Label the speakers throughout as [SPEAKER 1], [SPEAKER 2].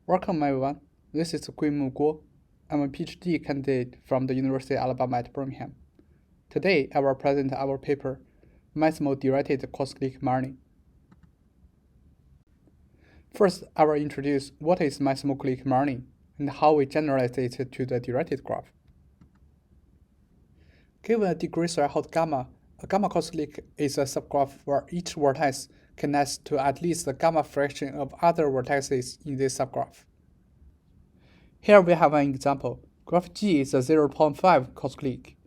[SPEAKER 1] Welcome everyone, this is Guo. I'm a PhD candidate from the University of Alabama at Birmingham. Today, I will present our paper, Maximal Directed Cross-Clique Learning. First, I will introduce what is Maximal clique learning and how we generalize it to the directed graph. Given a degree threshold gamma, a gamma cross-clique is a subgraph where each vertex connects to at least the gamma fraction of other vertices in this subgraph. Here we have an example. Graph G is a 0.5 cross-clique,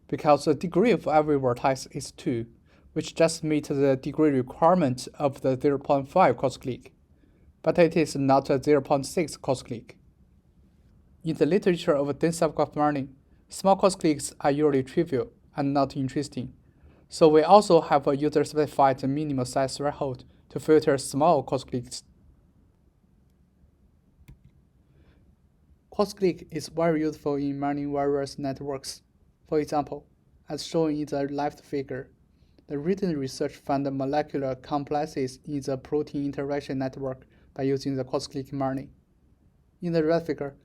[SPEAKER 1] because the degree of every vertex is 2, which just meets the degree requirement of the 0.5 cross-clique, but it is not a 0.6 cross-clique. In the literature of dense subgraph learning, small cross-cliques are usually trivial and not interesting, so we also have a user-specified minimum size threshold to filter small cross-cliques. Cross-clique is very useful in learning various networks. For example, as shown in the left figure, the recent research found the molecular complexes in the protein interaction network by using the cross-clique learning. In the right figure,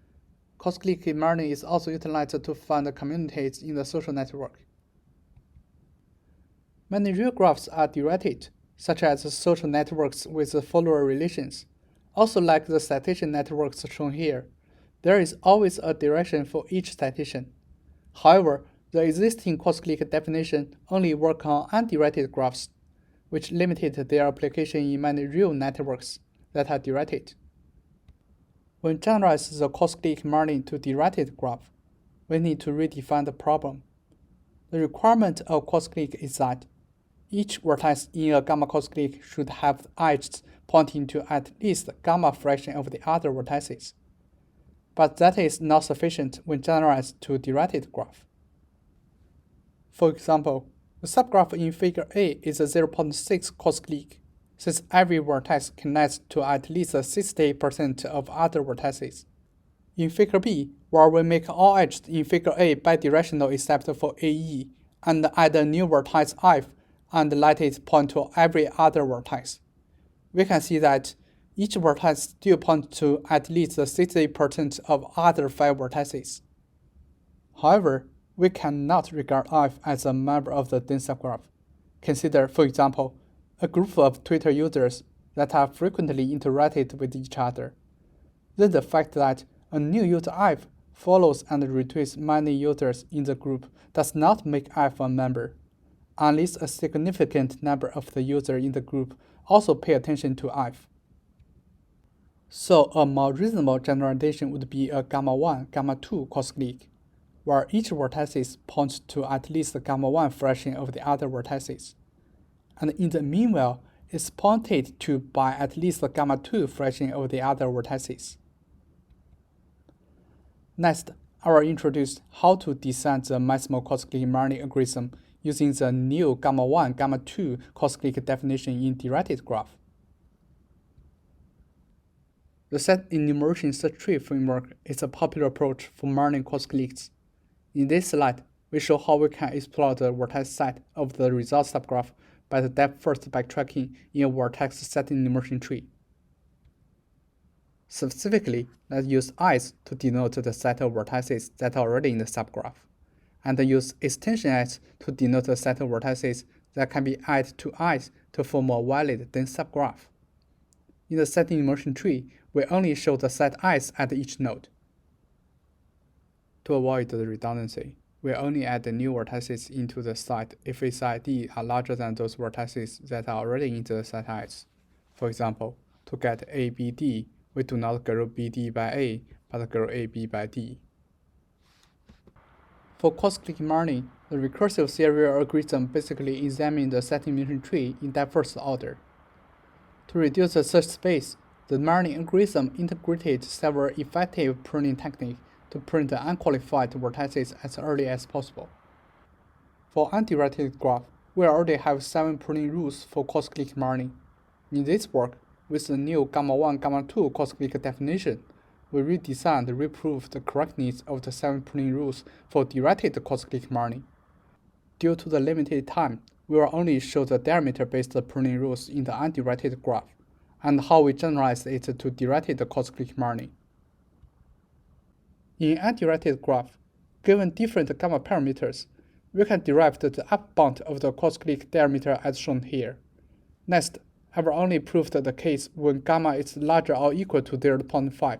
[SPEAKER 1] cross-clique learning is also utilized to find communities in the social network. Many real graphs are directed, such as social networks with follower relations. Also like the citation networks shown here, there is always a direction for each citation. However, the existing cross-clique definition only works on undirected graphs, which limited their application in many real networks that are directed. When generalize the cross-clique learning to directed graph, we need to redefine the problem. The requirement of cross-clique is that each vertex in a gamma cross-clique should have edges pointing to at least the gamma fraction of the other vertices. But that is not sufficient when generalized to directed graph. For example, the subgraph in figure A is a 0.6 cross-clique, since every vertex connects to at least 60% of other vertices. In figure B, where we make all edges in figure A bidirectional except for AE, and add a new vertex F and let it point to every other vertex, we can see that each vertex still points to at least 60% of other 5 vertices. However, we cannot regard F as a member of the dense subgraph. Consider, for example, a group of Twitter users that are frequently interacted with each other. Then the fact that a new user F follows and retweets many users in the group does not make F a member, unless a significant number of the users in the group also pay attention to F. So a more reasonable generalization would be a gamma-1, gamma-2 cross-clique, where each vertices points to at least the gamma-1 fraction of the other vertices, and in the meanwhile is pointed to by at least the gamma-2 fraction of the other vertices. Next, I will introduce how to design the maximal cross-clique learning algorithm using the new gamma-1, gamma-2 cross-clique definition in directed graph. The set enumeration search tree framework is a popular approach for learning cross-cliques. In this slide, we show how we can explore the vertex set of the result subgraph by the depth-first backtracking in a vertex set enumeration tree. Specifically, let's use i's to denote the set of vertices that are already in the subgraph, and use extension s to denote the set of vertices that can be added to i's to form a valid dense subgraph. In the set enumeration tree, we only show the set i's at each node. To avoid the redundancy, we only add the new vertices into the set if its ID are larger than those vertices that are already in the set i's. For example, to get A, B, D, we do not group B, D by A, but group A, B by D. For cross-clique learning, the recursive serial algorithm basically examines the set enumeration tree in depth-first order. To reduce the search space, the learning algorithm integrated several effective pruning techniques to prune the unqualified vertices as early as possible. For undirected graph, we already have 7 pruning rules for cross-clique learning. In this work, with the new gamma-1, gamma-2 cross-clique definition, we redesigned and reproved the correctness of the 7 pruning rules for directed cross-clique learning. Due to the limited time, we will only show the diameter-based pruning rules in the undirected graph, and how we generalize it to directed cos-clique learning. In an undirected graph, given different gamma parameters, we can derive the upper bound of the cos-clique diameter as shown here. Next, I will only prove the case when gamma is larger or equal to 0.5.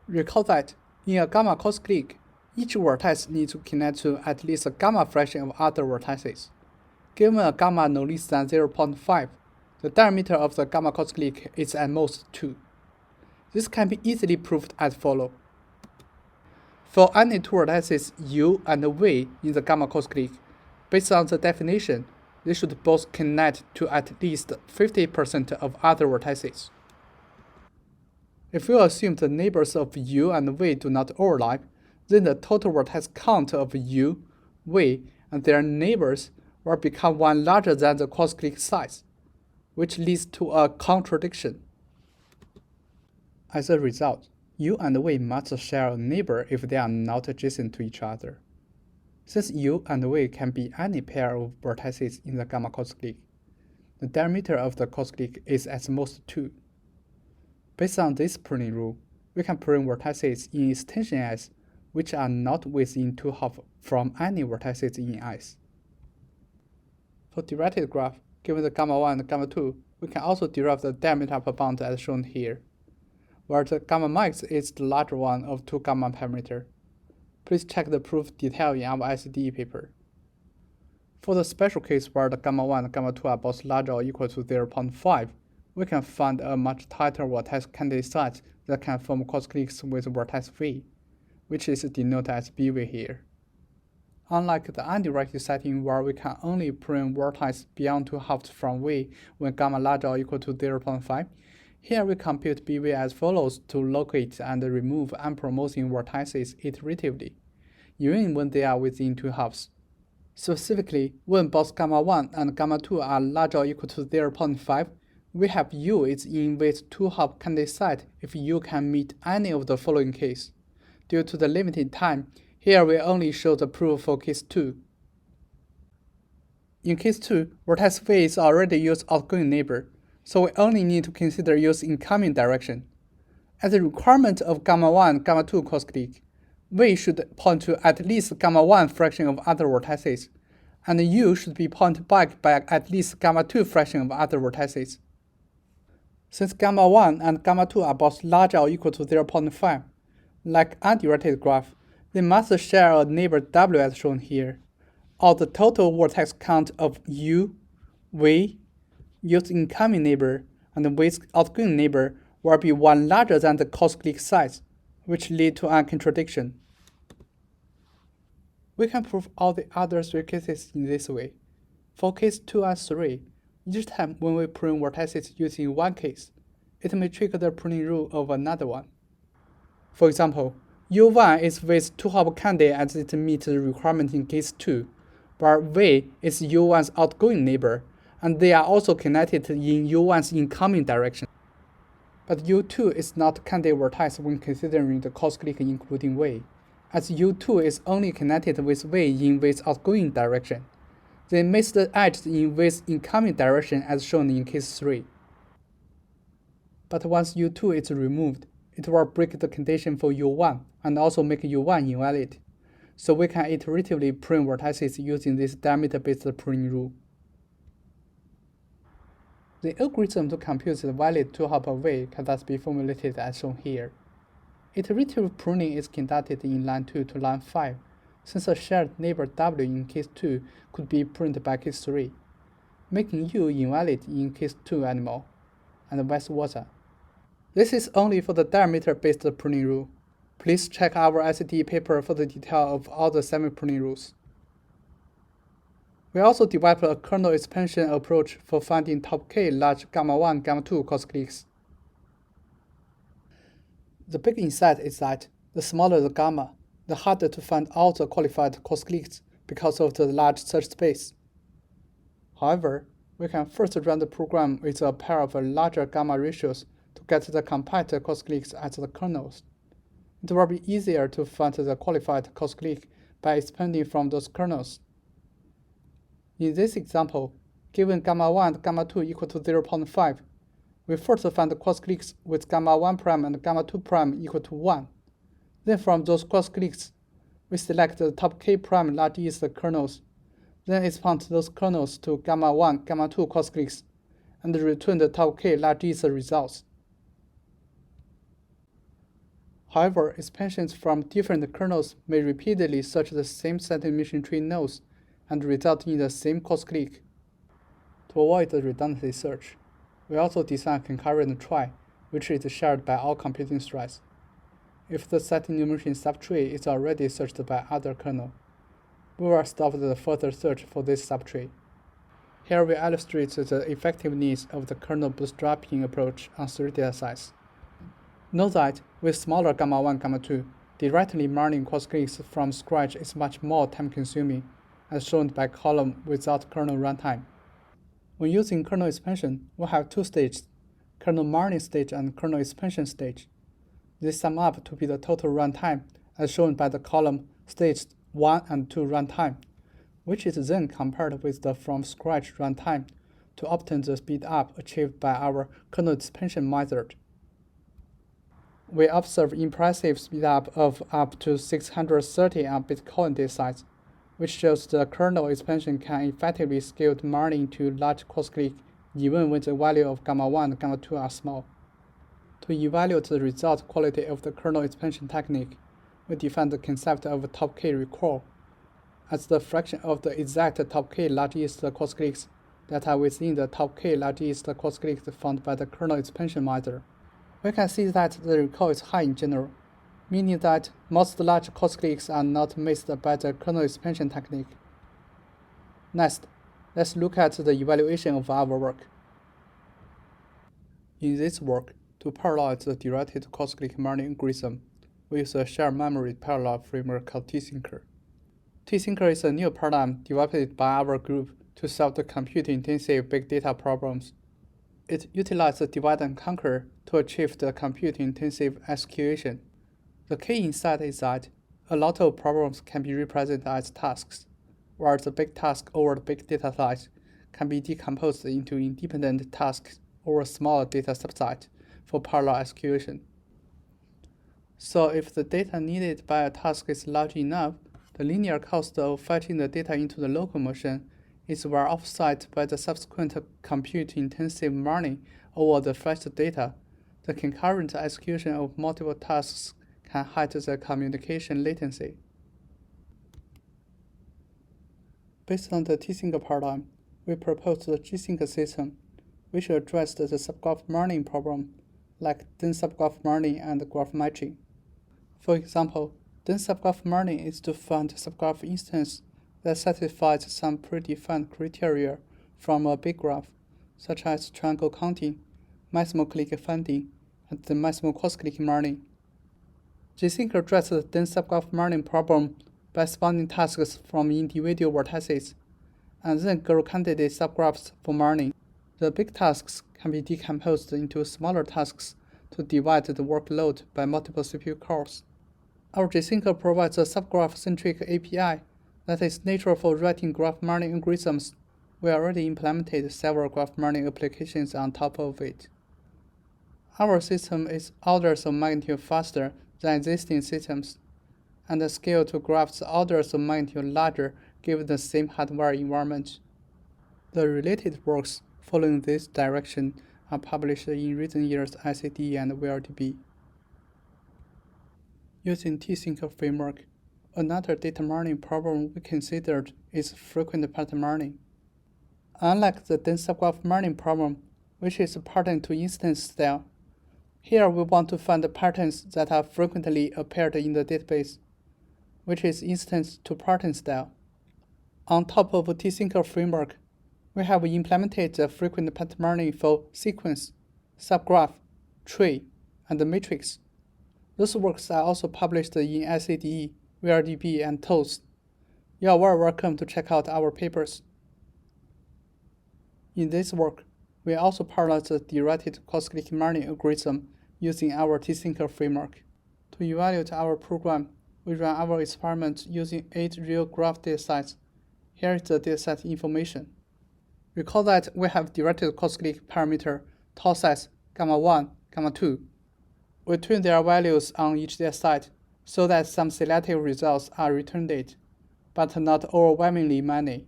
[SPEAKER 1] Recall that, in a gamma cos-clique, each vertex needs to connect to at least a gamma fraction of other vertices. Given a gamma no less than 0.5, the diameter of the gamma cos-clique is at most 2. This can be easily proved as follows. For any two vertices u and v in the gamma cos-clique, based on the definition, they should both connect to at least 50% of other vertices. If we assume the neighbors of u and v do not overlap, then the total vertex count of u, v, and their neighbors will become 1 larger than the cos-clique size, which leads to a contradiction. As a result, u and v must share a neighbor if they are not adjacent to each other. Since u and v can be any pair of vertices in the gamma cos-clique, the diameter of the cos-clique is at most 2. Based on this pruning rule, we can prune vertices in extension S which are not within 2½ from any vertices in S. For directed graph, given the gamma 1 and gamma 2, we can also derive the diameter upper bound as shown here, where the gamma max is the larger one of 2 gamma parameters. Please check the proof detail in our ICDE paper. For the special case where the gamma 1 and gamma 2 are both larger or equal to 0.5, we can find a much tighter vertex candidate set that can form cos-cliques with vertex V, which is denoted as BV here. Unlike the undirected setting where we can only prune vertices beyond 2½ from V when gamma larger or equal to 0.5, here we compute BV as follows to locate and remove unpromising vertices iteratively, even when they are within 2½. Specifically, when both gamma 1 and gamma 2 are larger or equal to 0.5, we have U is in with 2½ candidate set if U can meet any of the following case. Due to the limited time, here we only show the proof for case 2. In case 2, vertex V is already U's outgoing neighbor, so we only need to consider U's incoming direction. As a requirement of gamma 1 gamma 2 cos-clique, V should point to at least gamma 1 fraction of other vertices, and U should be pointed back by at least gamma 2 fraction of other vertices. Since gamma 1 and gamma 2 are both larger or equal to 0.5, like undirected graph, they must share a neighbor W as shown here, or the total vertex count of U, V, U's incoming neighbor, and V's outgoing neighbor will be 1 larger than the cos-clique size, which lead to a contradiction. We can prove all the other 3 cases in this way. For case 2 and 3, each time when we prune vertices using one case, it may trigger the pruning rule of another one. For example, U1 is with 2½ candidate as it meets the requirement in case 2, where V is U1's outgoing neighbor, and they are also connected in U1's incoming direction. But U2 is not candidate vertex when considering the cos-clique including V, as U2 is only connected with V in V's outgoing direction. They miss the edge in V's incoming direction as shown in case 3. But once U2 is removed, it will break the condition for U1 and also make U1 invalid. So we can iteratively prune vertices using this diameter-based pruning rule. The algorithm to compute the valid 2½ of V can thus be formulated as shown here. Iterative pruning is conducted in line 2 to line 5, since a shared neighbor W in case 2 could be pruned by case 3, making U invalid in case 2 animal, and vice versa. This is only for the diameter-based pruning rule. Please check our ICDE paper for the detail of all the 7 pruning rules. We also developed a kernel expansion approach for finding top K large gamma 1, gamma 2 cos-cliques. The big insight is that the smaller the gamma, the harder to find all the qualified cos-cliques because of the large search space. However, we can first run the program with a pair of larger gamma ratios to get the compact cos-cliques at the kernels. It will be easier to find the qualified cos-clique by expanding from those kernels. In this example, given gamma 1 and gamma 2 equal to 0.5, we first find the cross-cliques with gamma 1' and gamma 2' equal to 1. Then from those cross-cliques, we select the top k prime large east kernels, then expand those kernels to gamma 1, gamma 2 cross-cliques, and return the top k large east results. However, expansions from different kernels may repeatedly search the same set emission tree nodes and result in the same cross-clique. To avoid the redundancy search, we also design a concurrent trie, which is shared by all computing threads. If the set enumeration subtree is already searched by other kernel, we will stop the further search for this subtree. Here we illustrate the effectiveness of the kernel bootstrapping approach on 3 datasets. Note that with smaller gamma 1, gamma 2, directly mining cross-cliques from scratch is much more time-consuming, as shown by column without kernel runtime. When using kernel expansion, we have 2 stages, kernel mining stage and kernel expansion stage. They sum up to be the total runtime, as shown by the column stage 1 and 2 runtime, which is then compared with the from-scratch runtime to obtain the speed-up achieved by our kernel expansion method. We observe impressive speed-up of up to 630 on Bitcoin datasets, which shows the kernel expansion can effectively scale the mining to large cross-clique even when the value of gamma 1 and gamma 2 are small. To evaluate the result quality of the kernel expansion technique, we define the concept of top k recall as the fraction of the exact top k large east cross-cliques that are within the top k large east cross-cliques found by the kernel expansion method. We can see that the recall is high in general, meaning that most large cross-cliques are not missed by the kernel expansion technique. Next, let's look at the evaluation of our work. In this work, to parallelize the directed cross-clique mining algorithm, we use a shared memory parallel framework called T-Syncer. T-Syncer is a new paradigm developed by our group to solve the compute-intensive big data problems. It utilizes divide and conquer to achieve the compute-intensive execution. The key insight is that a lot of problems can be represented as tasks, where the big task over the big data size can be decomposed into independent tasks over a smaller data subset for parallel execution. So if the data needed by a task is large enough, the linear cost of fetching the data into the local machine is well offset by the subsequent compute-intensive mining over the fetched data. The concurrent execution of multiple tasks can hide the communication latency. Based on the T-Sync paradigm, we propose the G-Sync system, which addressed the subgraph mining problem, like dense subgraph mining and graph matching. For example, dense subgraph mining is to find a subgraph instance that satisfies some predefined criteria from a big graph, such as triangle counting, maximal clique finding, and the maximal cross-clique mining. G-Sync addresses the dense subgraph mining problem by spawning tasks from individual vertices, and then grow candidate subgraphs for mining. The big tasks can be decomposed into smaller tasks to divide the workload by multiple CPU cores. Our G-Sync provides a subgraph-centric API that is natural for writing graph mining algorithms. We already implemented several graph mining applications on top of it. Our system is orders of magnitude faster than existing systems, and the scale to graphs orders of magnitude larger given the same hardware environment. The related works following this direction are published in recent years ICDE and VLDB. Using T-Sync framework, another data mining problem we considered is frequent pattern mining. Unlike the dense subgraph mining problem, which is pattern to instance style, here we want to find the patterns that are frequently appeared in the database, which is instance to pattern style. On top of T-Sync framework, we have implemented the frequent pattern mining for sequence, subgraph, tree, and matrix. Those works are also published in ICDE, VLDB, and TOAST. You are very welcome to check out our papers. In this work, we also parallelize the directed cross-clique mining algorithm using our T-Sync framework. To evaluate our program, we ran our experiment using 8 real graph datasets. Here is the dataset information. Recall that we have directed cross-clique parameter tau size gamma 1, gamma 2. We tune their values on each data site so that some selective results are returned, but not overwhelmingly many.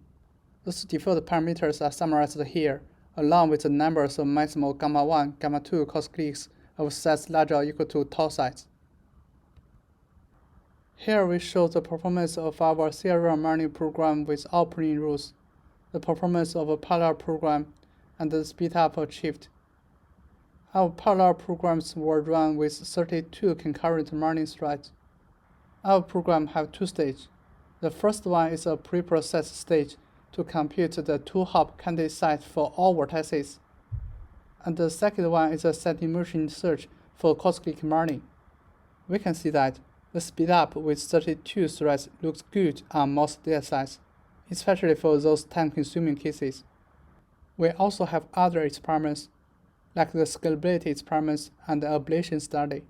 [SPEAKER 1] Those default parameters are summarized here, along with the numbers of maximal gamma 1, gamma 2 cos-cliques of sets larger or equal to tau size. Here we show the performance of our serial learning program without pruning rules, the performance of a parallel program, and the speedup achieved. Our parallel programs were run with 32 concurrent learning threads. Our program has two stages. The first one is a pre-processed stage to compute the two-hop candidate set for all vertices, and the second one is a set-in-motion search for cos-clique learning. We can see that the speedup with 32 threads looks good on most datasets, especially for those time-consuming cases. We also have other experiments, like the scalability experiments and the ablation study.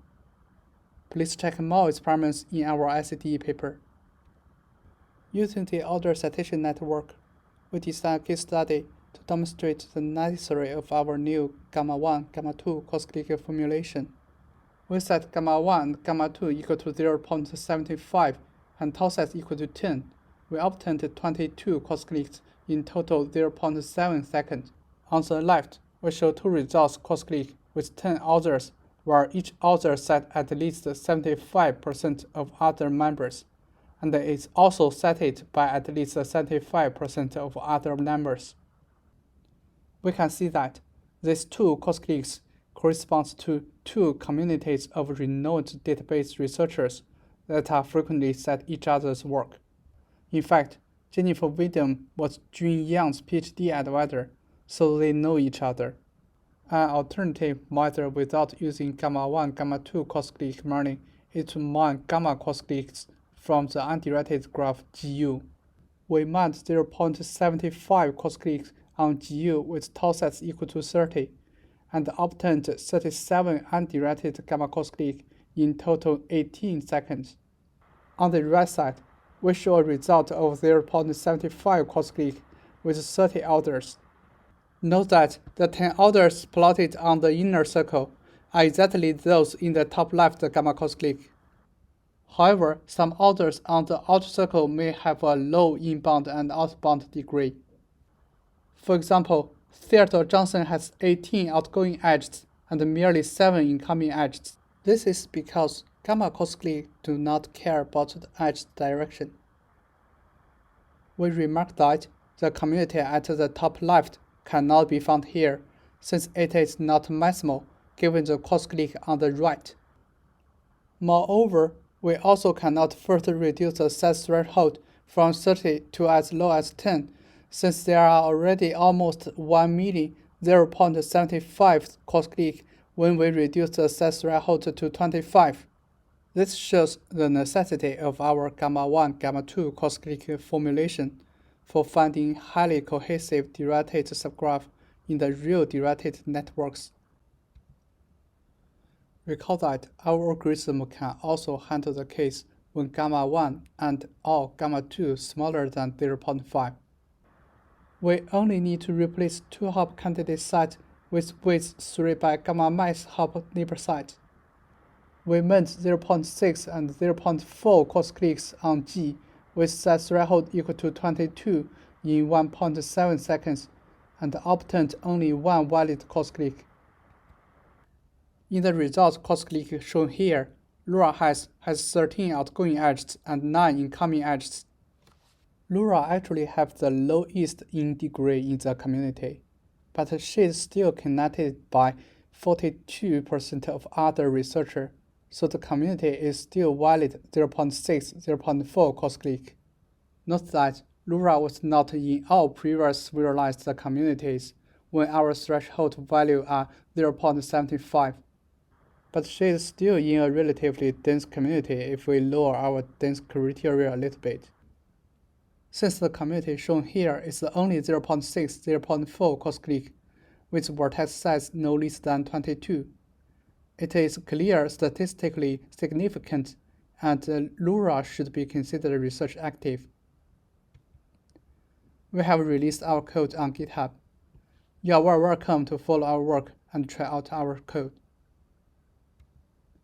[SPEAKER 1] Please check more experiments in our ICDE paper. Using the order citation network, we designed a case study to demonstrate the necessary of our new gamma 1, gamma 2 cos-clique formulation. We set gamma 1 and gamma 2 equal to 0.75 and tau size equal to 10. We obtained 22 cos-cliques in total 0.7 seconds. On the left, we show two results cos-clique with 10 authors, where each author set at least 75% of other members, and is also setted by at least 75% of other members. We can see that these two cos-cliques correspond to two communities of renowned database researchers that are frequently set each other's work. In fact, Jennifer Williams was Jun Yang's PhD advisor, so they know each other. An alternative method without using gamma 1, gamma 2 cos-clique learning is to mine gamma cos-cliques from the undirected graph GU. We mined 0.75 cos-cliques on GU with tau size equal to 30, and obtained 37 undirected gamma cos-cliques in total 18 seconds. On the right side, we show a result of 0.75 cos-clique with 30 orders. Note that the 10 orders plotted on the inner circle are exactly those in the top left gamma cos-clique. However, some orders on the outer circle may have a low inbound and outbound degree. For example, Theodore Johnson has 18 outgoing edges and merely 7 incoming edges. This is because gamma cos-cliques do not care about the edge direction. We remark that the community at the top left cannot be found here, since it is not maximal given the cos-clique on the right. Moreover, we also cannot further reduce the set threshold from 30 to as low as 10, since there are already almost 1 million 0.75 cos-cliques when we reduce the set threshold to 25. This shows the necessity of our gamma 1, gamma 2 cos-clique formulation for finding highly cohesive directed subgraph in the real directed networks. Recall that our algorithm can also handle the case when gamma 1 and or gamma 2 smaller than 0.5. We only need to replace two-hop candidate site with weights 3 by gamma max hop neighbor site. We meant 0.6 and 0.4 cos-cliques on G with set threshold equal to 22 in 1.7 seconds and obtained only one valid cos-clique. In the results cos-clique shown here, Laura has 13 outgoing edges and 9 incoming edges. Laura actually has the lowest in degree in the community, but she is still connected by 42% of other researchers, so the community is still valid 0.6, 0.4 cos-clique. Note that Laura was not in all previous visualized communities when our threshold value are 0.75. But she is still in a relatively dense community if we lower our dense criteria a little bit. Since the community shown here is only 0.6, 0.4 cos-clique, with vertex size no less than 22, it is clear statistically significant, and Laura should be considered research active. We have released our code on GitHub. You are very welcome to follow our work and try out our code.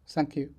[SPEAKER 1] Thank you.